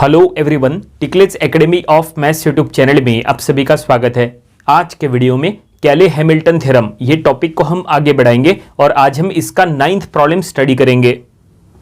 Hello everyone, टिकलेट्स academy of maths YouTube channel में आप सभी का स्वागत है। आज के वीडियो में कैले हैमिल्टन थ्योरम ये टॉपिक को हम आगे बढ़ाएंगे और आज हम इसका 9th प्रॉब्लम स्टडी करेंगे।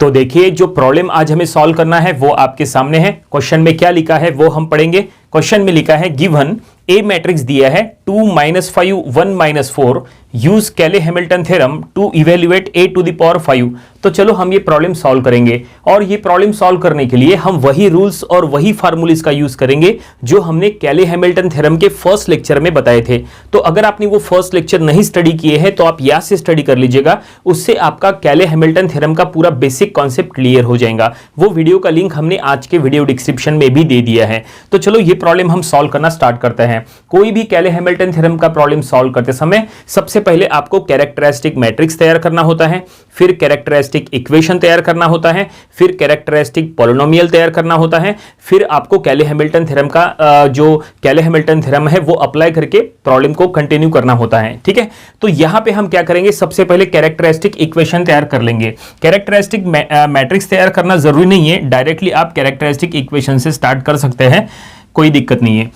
तो देखिए, जो प्रॉब्लम आज हमें सॉल्व करना है वो आपके सामने है। क्वेश्चन में क्या लिखा है वो हम पढ़ेंगे। क्वेश्चन में लिखा है गिवन ए मैट्रिक्स दिया है 2 - 5 1 - 4 use Cayley Hamilton theorem to evaluate a to the power 5। तो चलो हम ये प्रॉब्लम सॉल्व करेंगे और ये प्रॉब्लम सॉल्व करने के लिए हम वही रूल्स और वही फार्मूलेस का यूज करेंगे जो हमने कैले हैमिल्टन थ्योरम के फर्स्ट लेक्चर में बताए थे। तो अगर आपने वो फर्स्ट लेक्चर नहीं स्टडी किए हैं तो आप यहाँ से स्टडी कर लीजिएगा, उससे आपका कैले हैमिल्टन थ्योरम का पूरा बेसिक कॉन्सेप्ट क्लियर हो जाएगा। वो वीडियो का लिंक हमने आज के वीडियो डिस्क्रिप्शन में भी दे दिया है। तो चलो ये प्रॉब्लम हम सॉल्व करना स्टार्ट करते हैं। कोई भी कैले हैमिल्टन थ्योरम का प्रॉब्लम सॉल्व करते समय सबसे पहले आपको कैरेक्टरिस्टिक मैट्रिक्स तैयार करना होता है, फिर कैरेक्टरिस्टिक इक्वेशन तैयार करना होता है, फिर कैरेक्टरिस्टिक पॉलिनोमियल तैयार करना होता है, फिर आपको कैले हैमिल्टन थ्योरम का जो कैले हैमिल्टन थ्योरम है वो अप्लाई करके प्रॉब्लम को कंटिन्यू करना होता है। ठीक है, तो यहां पे हम क्या करेंगे, सबसे पहले कैरेक्टरिस्टिक इक्वेशन तैयार कर लेंगे। कैरेक्टरिस्टिक मैट्रिक्स तैयार करना जरूरी नहीं है, डायरेक्टली आप कैरेक्टरिस्टिक इक्वेशन से स्टार्ट कर सकते हैं, कोई दिक्कत नहीं है।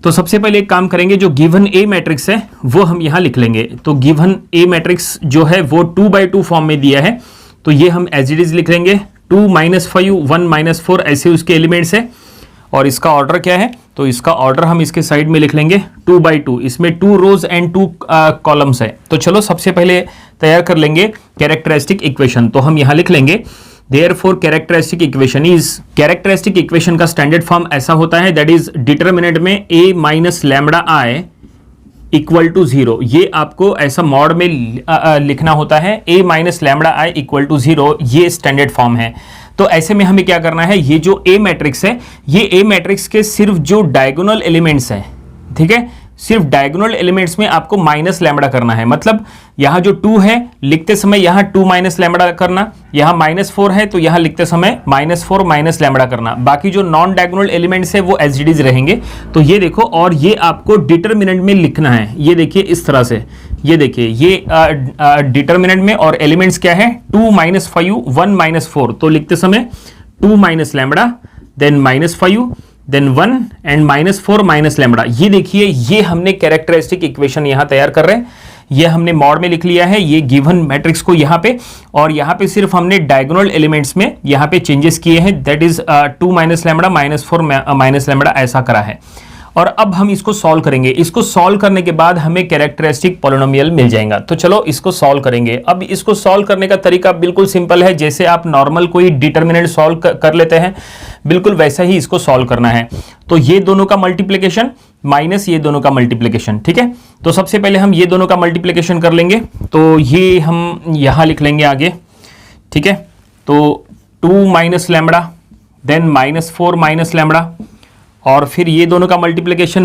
तो सबसे पहले एक काम करेंगे, जो गिवन ए मैट्रिक्स है वो हम यहां लिख लेंगे। तो गिवन ए मैट्रिक्स जो है वो 2/2 फॉर्म में दिया है, तो ये हम एज इट इज लिख लेंगे। 2 - 5 1 - 4 ऐसे उसके एलिमेंट्स है। और इसका ऑर्डर क्या है, तो इसका ऑर्डर हम इसके साइड में लिख लेंगे 2/2। इसमें 2 रोज एंड 2 कॉलम्स है। तो चलो सबसे पहले तैयार कर लेंगे कैरेक्टरिस्टिक इक्वेशन। तो हम यहां लिख लेंगे Therefore characteristic equation is, characteristic equation का स्टैंडर्ड फॉर्म ऐसा होता है, दैट इज डिटरमिनेंट में a - λi इक्वल टू 0। ये आपको ऐसा मॉड में लिखना होता है, a - λi इक्वल टू 0, ये स्टैंडर्ड फॉर्म है। तो ऐसे में हमें क्या करना है, ये जो a मैट्रिक्स है, ये a मैट्रिक्स के सिर्फ जो डायगोनल एलिमेंट्स हैं, ठीक है, सिर्फ डायगोनल एलिमेंट्स में आपको -λ करना है। मतलब यहां जो 2 है लिखते समय यहां 2 - λ करना, यहां -4 है तो यहां लिखते समय -4 - λ करना। बाकी जो नॉन डायगोनल एलिमेंट्स है वो एज इट इज रहेंगे। तो ये देखो, और ये आपको डिटरमिनेंट में लिखना है। ये देखिए इस तरह से, ये देखिए ये डिटरमिनेंट में, और एलिमेंट्स क्या है 2 - 5 1 - 4। तो लिखते समय 2 - λ देन -5 देन 1 एंड -4 - λ। ये देखिए, ये हमने कैरेक्टरिस्टिक इक्वेशन यहां तैयार कर रहे हैं। ये हमने मॉड में लिख लिया है, ये गिवन मैट्रिक्स को यहां पे, और यहां पे सिर्फ हमने डायगोनल एलिमेंट्स में यहां पे चेंजेस किए हैं, दैट इज 2 - λ -4 - λ ऐसा करा है। और अब हम इसको सॉल्व करेंगे। इसको सॉल्व करने के बाद हमें कैरेक्टरिस्टिक पॉलिनोमियल मिल जाएगा। तो चलो इसको सॉल्व करेंगे। अब इसको सॉल्व करने का तरीका बिल्कुल सिंपल है, जैसे आप नॉर्मल कोई डिटरमिनेंट सॉल्व कर लेते हैं, बिल्कुल वैसा ही इसको सॉल्व करना है। तो ये दोनों का मल्टीप्लिकेशन माइनस ये दोनों का मल्टीप्लिकेशन, ठीक है। तो सबसे पहले हम ये दोनों का मल्टीप्लिकेशन कर लेंगे, तो ये हम यहां लिख लेंगे आगे, ठीक है। तो 2 - λ देन -4 - λ, और फिर ये दोनों का मल्टीप्लिकेशन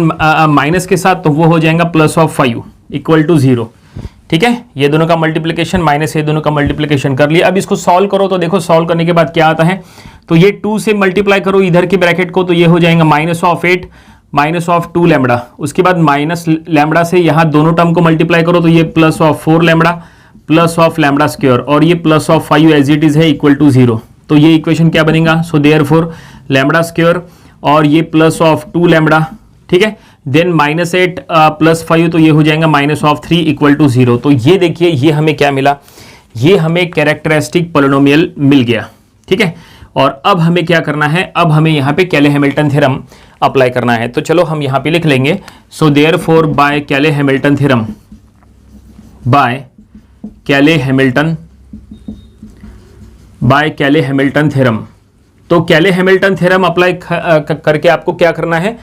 माइनस के साथ, तो वो हो जाएगा +5 इक्वल टू 0, ठीक है। ये दोनों का मल्टीप्लिकेशन माइनस ये दोनों का मल्टीप्लिकेशन कर लिया। अब इसको सॉल्व करो, तो देखो सॉल्व करने के बाद क्या आता है, तो ये 2 से मल्टीप्लाई करो इधर के ब्रैकेट को, तो ये हो जाएगा -8 -2 λ। उसके बाद -λ से यहाँ दोनों टर्म को मल्टीप्लाई करो, तो ये +4 λ +λ², और ये +5 एज इट इज है इक्वल टू 0। तो ये इक्वेशन क्या बनेगा, सो देयरफॉर λ² और ये +2 λ, ठीक है। देन -8 +5, तो ये हो जाएगा -3 इक्वल टू 0। तो ये देखिए, ये हमें क्या मिला, ये हमें कैरेक्टरिस्टिक पॉलिनोमियल मिल गया, ठीक है। और अब हमें क्या करना है, अब हमें यहाँ पे कैले हैमिल्टन थ्योरम अप्लाई करना है। तो चलो हम यहाँ पे लिख लेंगे, सो देयरफॉर बाय कैले हैमिल्टन थ्योरम, बाय कैले हैमिल्टन थ्योरम। तो कैले हैमिल्टन थ्योरम अप्लाई करके आपको क्या करना है,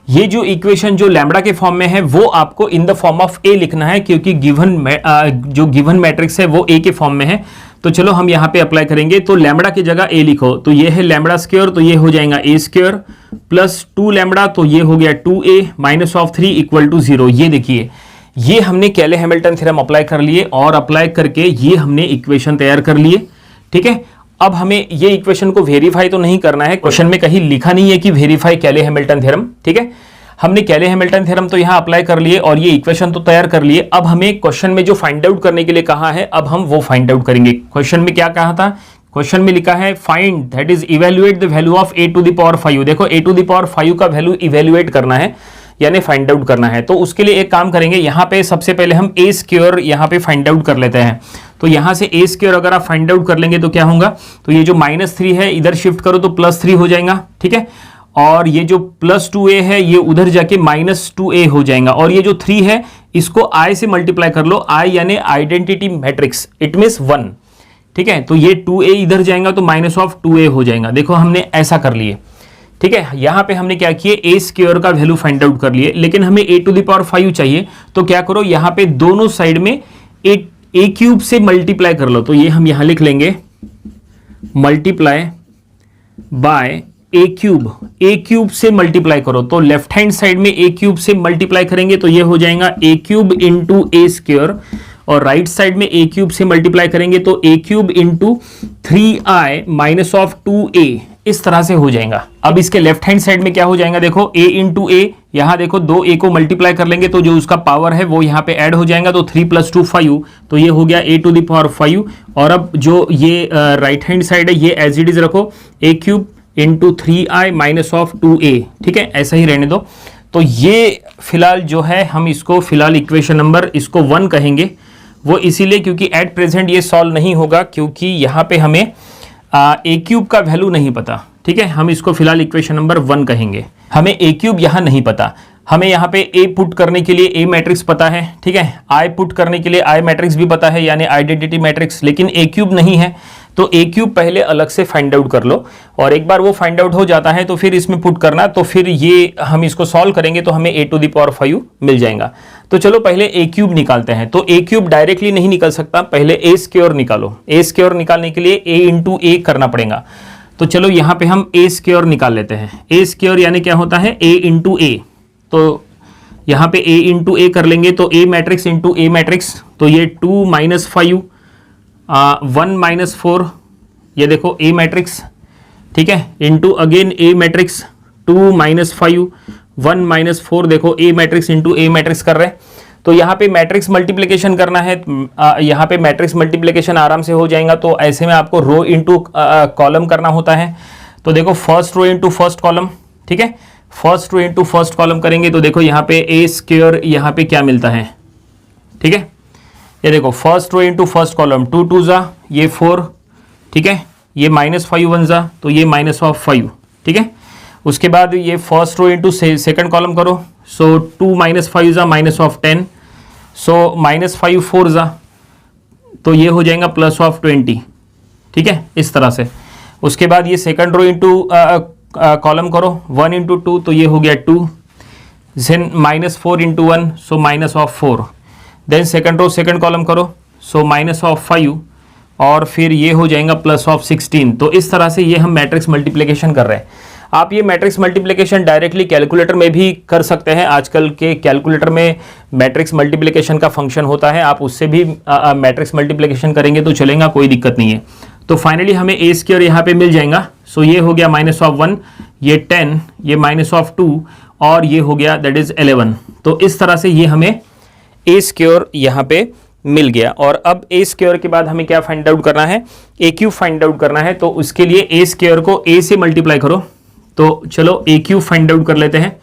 ये जो इक्वेशन जो लैम्ब्डा के फॉर्म में है वो आपको इन द फॉर्म ऑफ ए लिखना है, क्योंकि जो गिवन मैट्रिक्स है वो ए के फॉर्म में है। तो चलो हम यहाँ पे अप्लाई करेंगे, तो लैम्ब्डा की जगह ए लिखो, तो ये है λ², तो ये हो जाएगा a² +2 λ, तो ये हो गया 2a -3 इक्वल टू 0। ये देखिए, ये हमने कैले हैमिल्टन थ्योरम अप्लाई कर लिए, और अप्लाई करके ये हमने इक्वेशन तैयार कर लिए, ठीक है। अब हमें ये इक्वेशन को वेरीफाई तो नहीं करना है, क्वेश्चन में कहीं लिखा नहीं है कि वेरीफाई कैले हैमिल्टन थ्योरम, ठीक है। हमने कैले हैमिल्टन थ्योरम तो यहां अप्लाई कर लिए और ये इक्वेशन तो तैयार कर लिए। अब हमें क्वेश्चन में जो फाइंड आउट करने के लिए कहा है, अब हम वो फाइंड आउट करेंगे। क्वेश्चन में क्या कहा था, क्वेश्चन में लिखा है find that is evaluate the value of a to the power 5। देखो a टू द पावर 5 का वैल्यू इवेल्युएट करना है यानी फाइंड आउट करना है। तो उसके लिए एक काम करेंगे, यहाँ पे सबसे पहले हम a स्क्वायर यहाँ पे फाइंड आउट कर लेते हैं। तो यहाँ से a स्क्वायर अगर आप फाइंड आउट कर लेंगे तो क्या होगा, तो ये जो -3 है इधर शिफ्ट करो तो +3 हो जाएगा, ठीक है। और ये जो +2a है ये उधर जाके -2a हो जाएगा। और ये जो 3 है इसको i से मल्टीप्लाई कर लो, i यानी आइडेंटिटी मैट्रिक्स, इट मीन्स 1, ठीक है। तो ये 2a इधर जाएगा तो -2a हो जाएगा। देखो हमने ऐसा कर लिए, ठीक है। यहां पे हमने क्या किए, a स्क्वायर का वैल्यू फाइंड आउट कर लिए, लेकिन हमें a टू द पावर 5 चाहिए। तो क्या करो, यहां पे दोनों साइड में a क्यूब से मल्टीप्लाई कर लो। तो ये हम यहां लिख लेंगे मल्टीप्लाई बाय a क्यूब से मल्टीप्लाई करो। तो लेफ्ट हैंड साइड में a क्यूब से मल्टीप्लाई करेंगे तो ये हो जाएगा a cube into a square, और राइट साइड में a क्यूब से मल्टीप्लाई करेंगे तो a cube into 3i minus of 2a, इस तरह से हो जाएगा। अब इसके लेफ्ट हैंड साइड में क्या हो जाएगा, देखो a इंटू a, यहाँ देखो 2a को मल्टीप्लाई कर लेंगे तो जो उसका पावर है वो यहाँ पे ऐड हो जाएगा, तो 3 + 2 5, तो ये हो गया a टू द पावर 5। और अब जो ये राइट हैंड साइड है ये एज इट इज रखो, a cube into 3i minus of 2a, ठीक है, ऐसा ही रहने दो। तो ये फिलहाल जो है हम इसको फिलहाल इक्वेशन नंबर इसको 1 कहेंगे, वो इसीलिए क्योंकि एट प्रेजेंट ये सॉल्व नहीं होगा, क्योंकि यहाँ पे हमें a क्यूब का वैल्यू नहीं पता, ठीक है। हम इसको फिलहाल इक्वेशन नंबर 1 कहेंगे। हमें a क्यूब यहाँ नहीं पता, हमें यहाँ पे a पुट करने के लिए a मैट्रिक्स पता है, ठीक है। i पुट करने के लिए i मैट्रिक्स भी पता है यानी आइडेंटिटी मैट्रिक्स, लेकिन a क्यूब नहीं है। तो a क्यूब पहले अलग से फाइंड आउट कर लो, और एक बार वो फाइंड आउट हो जाता है तो फिर इसमें पुट करना, तो फिर ये हम इसको सॉल्व करेंगे तो हमें a टू द पावर 5 मिल जाएगा। तो चलो पहले a क्यूब निकालते हैं। तो a क्यूब डायरेक्टली नहीं निकल सकता, पहले a स्क्वायर निकालो। a स्क्वायर निकालने के लिए a इंटू a करना पड़ेगा। तो चलो यहाँ पे हम a स्क्वायर निकाल लेते हैं। a स्क्वायर यानी क्या होता है, a इंटू a। तो यहाँ पे a इंटू a कर लेंगे तो a matrix into a matrix, तो ये 2 - 5 1 - 4, ये देखो a मैट्रिक्स, ठीक है, इंटू अगेन a मैट्रिक्स 2 - 5 1 - 4, देखो a matrix into a matrix कर रहे हैं। तो यहाँ पे मैट्रिक्स मल्टीप्लिकेशन करना है, यहाँ पे मैट्रिक्स मल्टीप्लिकेशन आराम से हो जाएगा। तो ऐसे में आपको रो इंटू कॉलम करना होता है। तो देखो first row into first column, ठीक है, first row into first column करेंगे तो देखो यहाँ पे a स्क्वायर यहाँ पे क्या मिलता है, ठीक है। ये देखो first row into first column, 2 2 ज़ा ये 4, ठीक है, ये -5 1 ज़ा तो ये -5, ठीक है। उसके बाद ये first row into second column करो, सो 2 - 5 ज़ा -10, सो -5 4 ज़ा तो ये हो जाएगा +20, ठीक है, इस तरह से। उसके बाद ये सेकंड रो इंटू कॉलम करो, 1 × 2 तो ये हो गया 2, then -4 × 1 so -4, then second row second column करो, सो -5, और फिर ये हो जाएगा +16। तो इस तरह से ये हम मैट्रिक्स मल्टीप्लिकेशन कर रहे हैं। आप ये मैट्रिक्स मल्टीप्लिकेशन डायरेक्टली कैलकुलेटर में भी कर सकते हैं। आजकल के कैलकुलेटर में मैट्रिक्स मल्टीप्लिकेशन का फंक्शन होता है, आप उससे भी मैट्रिक्स मल्टीप्लिकेशन करेंगे तो चलेगा, कोई दिक्कत नहीं है। तो फाइनली हमें a स्क्वायर यहाँ पे मिल जाएगा। सो ये हो गया -1, ये 10, ये -2, और ये हो गया दैट इज 11। तो इस तरह से ये हमें a स्क्वायर यहाँ पे मिल गया। और अब a स्क्वायर के बाद हमें क्या फाइंड आउट करना है, a क्यूब फाइंड आउट करना है। तो उसके लिए a स्क्वायर को a से मल्टीप्लाई करो। तो चलो a क्यूब फाइंड आउट कर लेते हैं।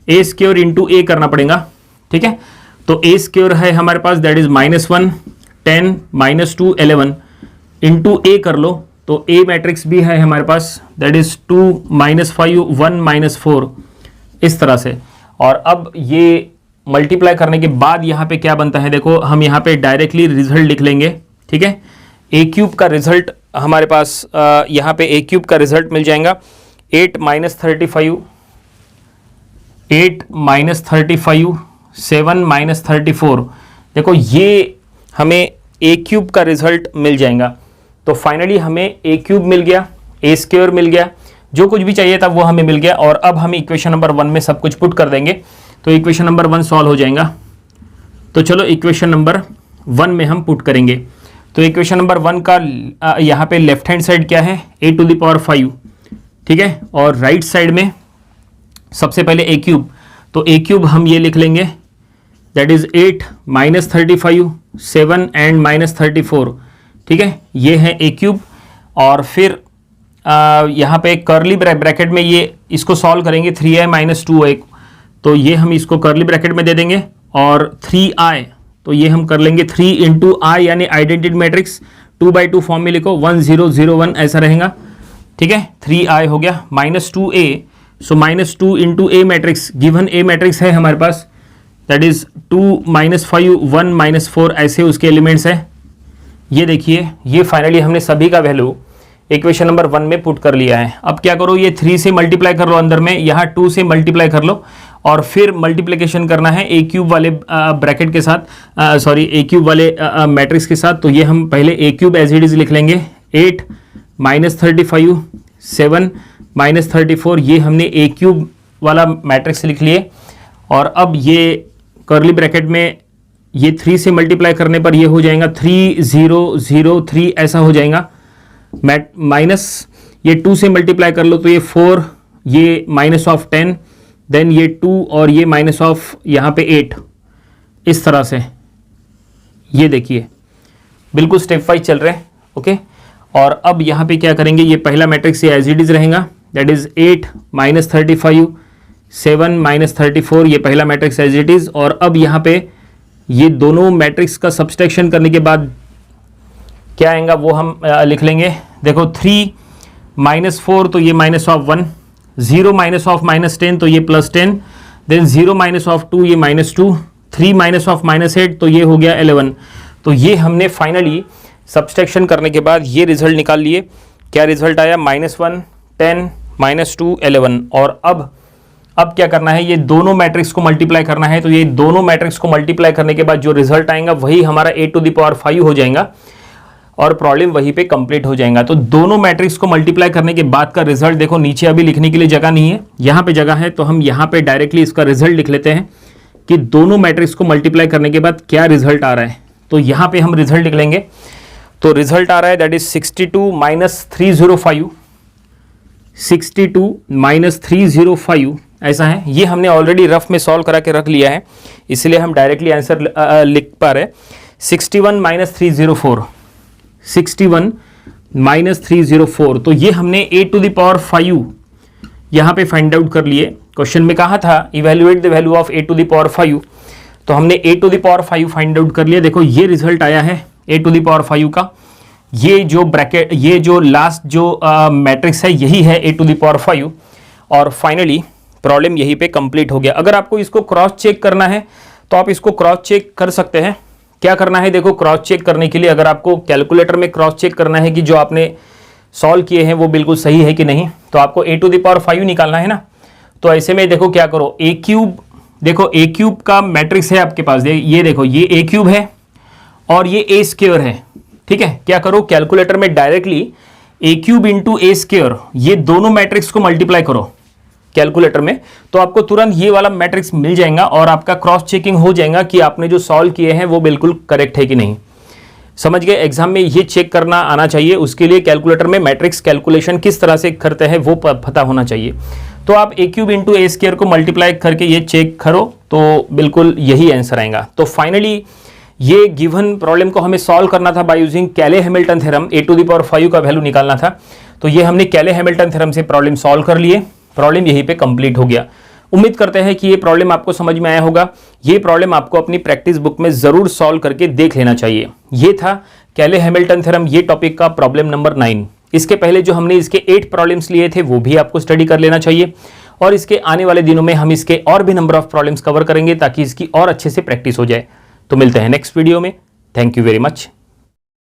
a स्क्वायर इंटू a करना पड़ेगा, ठीक है। तो a स्क्वायर है हमारे पास दैट इज -1 10 -2 11 इंटू a कर लो। तो a मैट्रिक्स भी है हमारे पास दैट इज 2 - 5 1 - 4, इस तरह से। और अब ये मल्टीप्लाई करने के बाद यहाँ पे क्या बनता है, देखो हम यहाँ पे डायरेक्टली रिजल्ट लिख लेंगे, ठीक है। a क्यूब का रिजल्ट हमारे पास यहाँ पे a क्यूब का रिजल्ट मिल जाएगा 8 - 35 7 - 34। देखो ये हमें a क्यूब का रिजल्ट मिल जाएगा। तो फाइनली हमें a क्यूब मिल गया, a स्क्वायर मिल गया, जो कुछ भी चाहिए था वो हमें मिल गया। और अब हम इक्वेशन नंबर 1 में सब कुछ पुट कर देंगे तो इक्वेशन नंबर 1 सॉल्व हो जाएगा। तो चलो इक्वेशन नंबर 1 में हम पुट करेंगे। तो इक्वेशन नंबर 1 का यहाँ पे लेफ्ट हैंड साइड क्या है, a टू द पावर 5, ठीक है। और राइट साइड में सबसे पहले a क्यूब, तो a क्यूब हम ये लिख लेंगे दैट इज 8 - 35 7 एंड -34, ठीक है, ये है a क्यूब। और फिर यहाँ पे कर्ली ब्रैकेट में ये इसको सॉल्व करेंगे 3i माइनस 2i, तो ये हम इसको कर्ली ब्रैकेट में दे देंगे और 3i तो ये हम कर लेंगे 3 इंटू आई यानी आइडेंटिटी मैट्रिक्स 2/2 फॉर्म में लिखो 1 0 0 1 ऐसा रहेगा, ठीक है। 3i हो गया minus 2a, so minus 2 into a matrix, given a matrix है हमारे पास दैट इज 2 -5 1 -4 ऐसे उसके एलिमेंट्स है। ये देखिए ये फाइनली हमने सभी का वैल्यू इक्वेशन नंबर 1 में पुट कर लिया है। अब क्या करो, ये 3 से मल्टीप्लाई कर लो अंदर में, यहाँ 2 से मल्टीप्लाई कर लो और फिर मल्टीप्लिकेशन करना है ए क्यूब वाले ब्रैकेट के साथ, सॉरी ए क्यूब वाले मैट्रिक्स के साथ। तो ये हम पहले ए क्यूब एज इट इज लिख लेंगे, 8 -35 7 -34, ये हमने ए क्यूब वाला मैट्रिक्स लिख लिए। और अब ये कर्ली ब्रैकेट में ये 3 से मल्टीप्लाई करने पर ये हो जाएगा 3 0 0 3 ऐसा हो जाएगा, माइनस ये 2 से मल्टीप्लाई कर लो तो ये 4, ये माइनस ऑफ 10, देन ये 2 और ये माइनस ऑफ यहाँ पे 8, इस तरह से ये देखिए बिल्कुल स्टेप वाइज चल रहे हैं, ओके। और अब यहाँ पे क्या करेंगे, ये पहला मैट्रिक्स ये एज इट इज रहेगा दैट इज 8 -35 7 -34, ये पहला मैट्रिक्स एज इट इज। और अब यहाँ पे ये दोनों मैट्रिक्स का सब्सट्रैक्शन करने के बाद क्या आएगा वो हम लिख लेंगे। देखो 3 -4 तो ये माइनस ऑफ 1, 0 माइनस ऑफ -10 तो ये +10, देन 0 माइनस ऑफ 2 ये -2, 3 माइनस ऑफ -8 तो ये हो गया 11। तो ये हमने फाइनली सब्सट्रैक्शन करने के बाद ये रिजल्ट निकाल लिए। क्या रिजल्ट आया, -1 10 -2 11। और अब क्या करना है, ये दोनों मैट्रिक्स को मल्टीप्लाई करना है। तो ये दोनों मैट्रिक्स को मल्टीप्लाई करने के बाद जो रिजल्ट आएगा वही हमारा a⁵ हो जाएगा और प्रॉब्लम वहीं पे कंप्लीट हो जाएगा। तो दोनों मैट्रिक्स को मल्टीप्लाई करने के बाद का रिजल्ट देखो, नीचे अभी लिखने के लिए जगह नहीं है, यहाँ पे जगह है, तो हम यहाँ पे डायरेक्टली इसका रिजल्ट लिख लेते हैं कि दोनों मैट्रिक्स को मल्टीप्लाई करने के बाद क्या रिजल्ट आ रहा है। तो यहाँ पे हम रिजल्ट लिख लेंगे। तो रिजल्ट आ रहा है दैट इज 62 -305, 62 -305 ऐसा है। ये हमने ऑलरेडी रफ में सॉल्व करा के रख लिया है, इसलिए हम डायरेक्टली आंसर लिख पा रहे हैं। 61 -304, 61 -304, तो ये हमने a⁵ यहाँ पे फाइंड आउट कर लिए। क्वेश्चन में कहा था evaluate the value of a⁵, तो हमने a⁵ फाइंड आउट कर लिया। देखो ये रिजल्ट आया है a⁵ का, ये जो ब्रैकेट, ये जो लास्ट जो मैट्रिक्स है यही है a⁵। और फाइनली प्रॉब्लम यहीं पे कंप्लीट हो गया। अगर आपको इसको क्रॉस चेक करना है तो आप इसको क्रॉस चेक कर सकते हैं। क्या करना है, देखो क्रॉस चेक करने के लिए अगर आपको कैलकुलेटर में क्रॉस चेक करना है कि जो आपने सॉल्व किए हैं वो बिल्कुल सही है कि नहीं, तो आपको a⁵ निकालना है ना। तो ऐसे में देखो क्या करो, a क्यूब, देखो a क्यूब का मैट्रिक्स है आपके पास, ये देखो ये a क्यूब है और ये a² है, ठीक है। क्या करो, कैलकुलेटर में directly a cube into a², ये दोनों मैट्रिक्स को मल्टीप्लाई करो कैलकुलेटर में, तो आपको तुरंत ये वाला मैट्रिक्स मिल जाएगा और आपका क्रॉस चेकिंग हो जाएगा कि आपने जो सॉल्व किए हैं वो बिल्कुल करेक्ट है कि नहीं। समझ गए, एग्जाम में ये चेक करना आना चाहिए, उसके लिए कैलकुलेटर में मैट्रिक्स कैलकुलेशन किस तरह से करते हैं वो पता होना चाहिए। तो आप a क्यूब इंटू a² को मल्टीप्लाई करके ये चेक करो तो बिल्कुल यही आंसर आएगा। तो फाइनली ये गिवन प्रॉब्लम को हमें सॉल्व करना था बाय यूजिंग कैले-हैमिल्टन थ्योरम, a⁵ का वैल्यू निकालना था। तो ये हमने कैले-हैमिल्टन थ्योरम से प्रॉब्लम सॉल्व कर लिए, प्रॉब्लम यहीं पे कंप्लीट हो गया। उम्मीद करते हैं कि ये प्रॉब्लम आपको समझ में आया होगा। ये प्रॉब्लम आपको अपनी प्रैक्टिस बुक में जरूर सॉल्व करके देख लेना चाहिए। ये था कैले-हैमिल्टन थ्योरम, ये टॉपिक का प्रॉब्लम नंबर 9। इसके पहले जो हमने इसके 8 प्रॉब्लम्स लिए थे वो भी आपको स्टडी कर लेना चाहिए और इसके आने वाले दिनों में हम इसके और भी नंबर ऑफ प्रॉब्लम्स कवर करेंगे ताकि इसकी और अच्छे से प्रैक्टिस हो जाए। तो मिलते हैं नेक्स्ट वीडियो में। Thank you very much.